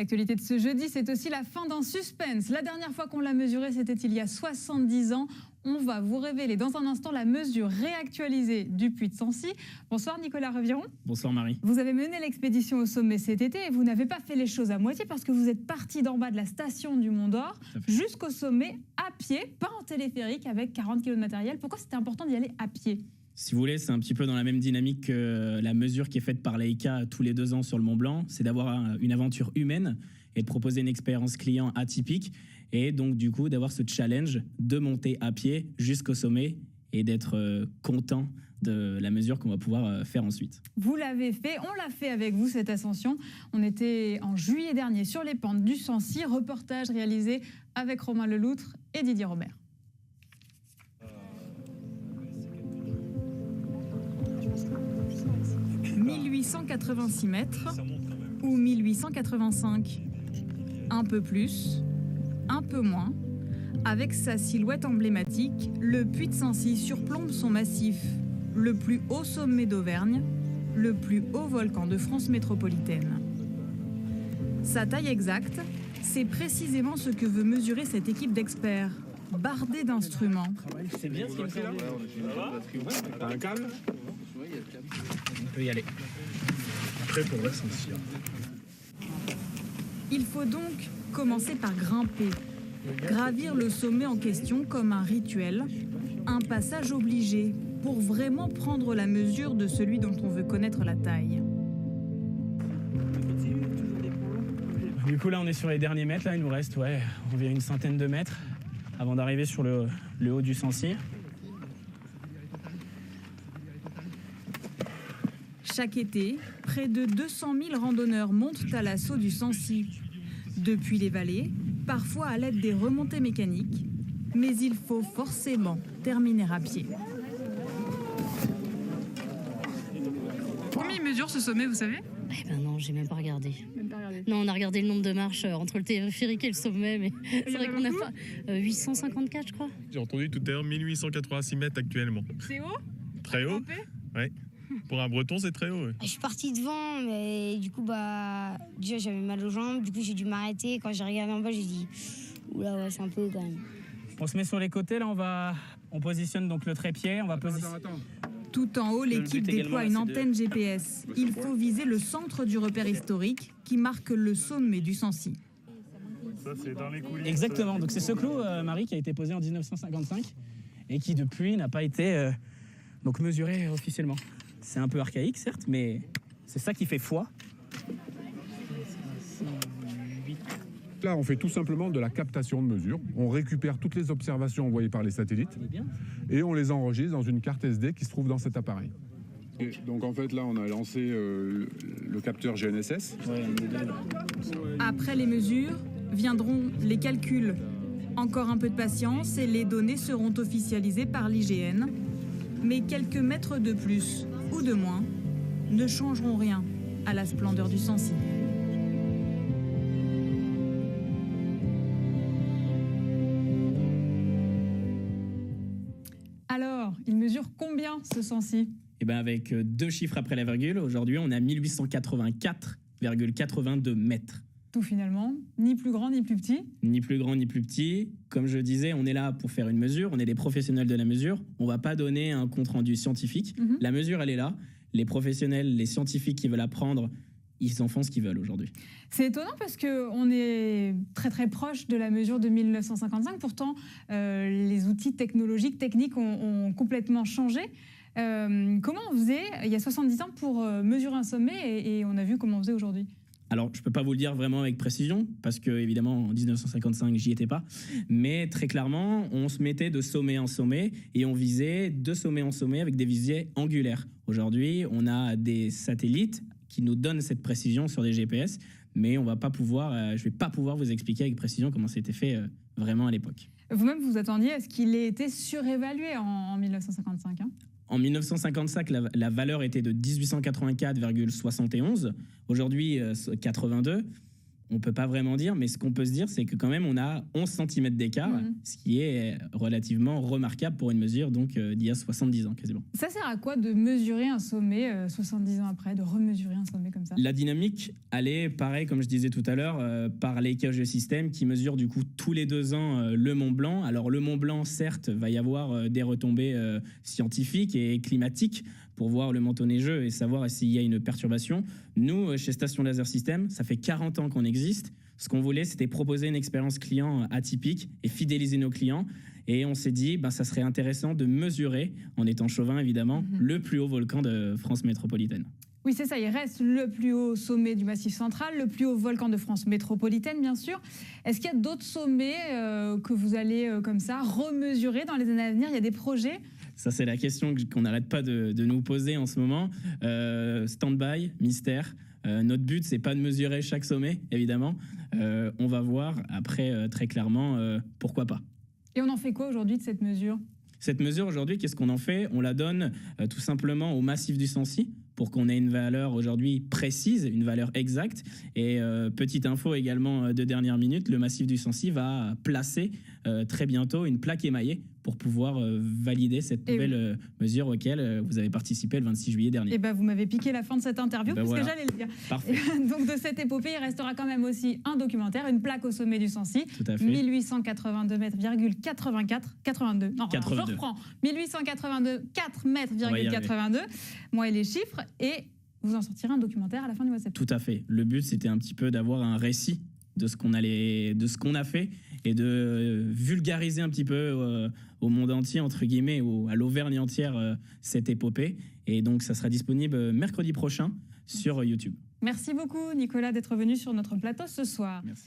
L'actualité de ce jeudi, c'est aussi la fin d'un suspense. La dernière fois qu'on l'a mesuré, c'était il y a 70 ans. On va vous révéler dans un instant la mesure réactualisée du puits de Sancy. Bonsoir Nicolas Reviron. Bonsoir Marie. Vous avez mené l'expédition au sommet cet été et vous n'avez pas fait les choses à moitié parce que vous êtes parti d'en bas de la station du Mont d'Or jusqu'au sommet à pied, pas en téléphérique avec 40 kg de matériel. Pourquoi c'était important d'y aller à pied ? Si vous voulez, c'est un petit peu dans la même dynamique que la mesure qui est faite par Leica tous les 2 ans sur le Mont Blanc. C'est d'avoir une aventure humaine et de proposer une expérience client atypique. Et donc, du coup, d'avoir ce challenge de monter à pied jusqu'au sommet et d'être content de la mesure qu'on va pouvoir faire ensuite. Vous l'avez fait, on l'a fait avec vous cette ascension. On était en juillet dernier sur les pentes du Sancy. Reportage réalisé avec Romain Leloutre et Didier Robert. 1886 mètres ou 1885. Un peu plus, un peu moins. Avec sa silhouette emblématique, le puits de Sancy surplombe son massif, le plus haut sommet d'Auvergne, le plus haut volcan de France métropolitaine. Sa taille exacte, c'est précisément ce que veut mesurer cette équipe d'experts, bardée d'instruments. C'est bien ce qu'il me semble. T'as un câble ? On peut y aller. Prêt pour l'ascension. Il faut donc commencer par grimper, gravir le sommet en question comme un rituel, un passage obligé pour vraiment prendre la mesure de celui dont on veut connaître la taille. Du coup, là, on est sur les derniers mètres. Là, il nous reste environ une centaine de mètres avant d'arriver sur le haut du Sancy. Chaque été, près de 200 000 randonneurs montent à l'assaut du Sancy. Depuis les vallées, parfois à l'aide des remontées mécaniques, mais il faut forcément terminer à pied. Combien il mesure ce sommet, vous savez ? Eh ben non, j'ai même pas regardé. Non, on a regardé le nombre de marches entre le téléphérique et le sommet, mais c'est vrai qu'on a pas... 854, je crois. J'ai entendu tout à l'heure 1886 mètres actuellement. C'est haut ? Très haut ? Ouais. Pour un breton, c'est très haut. Ouais. Je suis partie devant, mais du coup, déjà j'avais mal aux jambes, du coup j'ai dû m'arrêter. Quand j'ai regardé en bas, j'ai dit, oula, ouais, c'est un peu haut quand même. On se met sur les côtés, là, on positionne donc le trépied, on va positionner... Tout en haut, l'équipe déploie une antenne GPS. Il faut viser le centre du repère historique qui marque le sommet du Sancy. Ça, c'est dans les coulisses. Exactement, donc c'est ce clou, Marie, qui a été posé en 1955 et qui depuis n'a pas été mesuré officiellement. C'est un peu archaïque, certes, mais c'est ça qui fait foi. Là, on fait tout simplement de la captation de mesures. On récupère toutes les observations envoyées par les satellites et on les enregistre dans une carte SD qui se trouve dans cet appareil. Et donc en fait, là, on a lancé le capteur GNSS. Après les mesures, viendront les calculs. Encore un peu de patience et les données seront officialisées par l'IGN. Mais quelques mètres de plus ou de moins ne changeront rien à la splendeur du Sancy. Alors, il mesure combien ce Sancy ? Et ben avec 2 chiffres après la virgule, aujourd'hui on a 1884,82 mètres. Tout finalement, ni plus grand ni plus petit. Ni plus grand ni plus petit. Comme je disais, on est là pour faire une mesure, on est des professionnels de la mesure. On va pas donner un compte-rendu scientifique. La mesure, elle est là. Les professionnels, les scientifiques qui veulent apprendre, ils en font ce qu'ils veulent aujourd'hui. C'est étonnant parce qu'on est très très proche de la mesure de 1955. Pourtant, les outils technologiques, techniques ont complètement changé. Comment on faisait il y a 70 ans pour mesurer un sommet et on a vu comment on faisait aujourd'hui ? Alors, je ne peux pas vous le dire vraiment avec précision, parce que, évidemment, en 1955, j'y étais pas. Mais très clairement, on se mettait de sommet en sommet et on visait de sommet en sommet avec des visées angulaires. Aujourd'hui, on a des satellites qui nous donnent cette précision sur des GPS, mais je ne vais pas pouvoir vous expliquer avec précision comment c'était fait vraiment à l'époque. Vous-même, vous attendiez à ce qu'il ait été surévalué en 1955 hein ? En 1955, la valeur était de 1884,71. Aujourd'hui, 82. on peut pas vraiment dire, mais ce qu'on peut se dire, c'est que quand même, on a 11 cm d'écart, ce qui est relativement remarquable pour une mesure donc d'il y a 70 ans quasiment. Ça sert à quoi de mesurer un sommet 70 ans après, de remesurer un sommet comme ça? La dynamique, elle est pareil, comme je disais tout à l'heure, par l'Ecosystème qui mesure du coup tous les 2 ans le Mont Blanc. Alors le Mont Blanc, certes, va y avoir des retombées scientifiques et climatiques pour voir le manteau neigeux et savoir s'il y a une perturbation. Nous, chez Station Laser System, ça fait 40 ans qu'on existe. Ce qu'on voulait, c'était proposer une expérience client atypique et fidéliser nos clients. Et on s'est dit, ça serait intéressant de mesurer, en étant chauvin évidemment, le plus haut volcan de France métropolitaine. Oui, c'est ça, il reste le plus haut sommet du Massif central, le plus haut volcan de France métropolitaine, bien sûr. Est-ce qu'il y a d'autres sommets que vous allez, comme ça, remesurer dans les années à venir? Il y a des projets? Ça, c'est la question qu'on n'arrête pas de nous poser en ce moment. Stand-by, mystère. Notre but, c'est pas de mesurer chaque sommet, évidemment. On va voir après, très clairement, pourquoi pas. Et on en fait quoi aujourd'hui de cette mesure? Cette mesure, aujourd'hui, qu'est-ce qu'on en fait? On la donne tout simplement au massif du Sancy pour qu'on ait une valeur aujourd'hui précise, une valeur exacte. Et petite info également de dernière minute, le massif du Sancy va placer très bientôt une plaque émaillée pour pouvoir valider cette nouvelle mesure auquel vous avez participé le 26 juillet dernier. Et vous m'avez piqué la fin de cette interview, puisque voilà. j'allais le dire. Parfait. Donc de cette épopée, il restera quand même aussi un documentaire, une plaque au sommet du Sancy. Tout à fait. 1882 mètres, 82. Non, 82. Alors, je reprends. 1882, 4 mètres, 82. Moi et les chiffres. Et vous en sortirez un documentaire à la fin du mois de septembre. Tout à fait. Le but, c'était un petit peu d'avoir un récit de ce qu'on a fait et de vulgariser un petit peu au monde entier, entre guillemets, à l'Auvergne entière, cette épopée. Et donc, ça sera disponible mercredi prochain sur YouTube. Merci beaucoup, Nicolas, d'être venu sur notre plateau ce soir. Merci.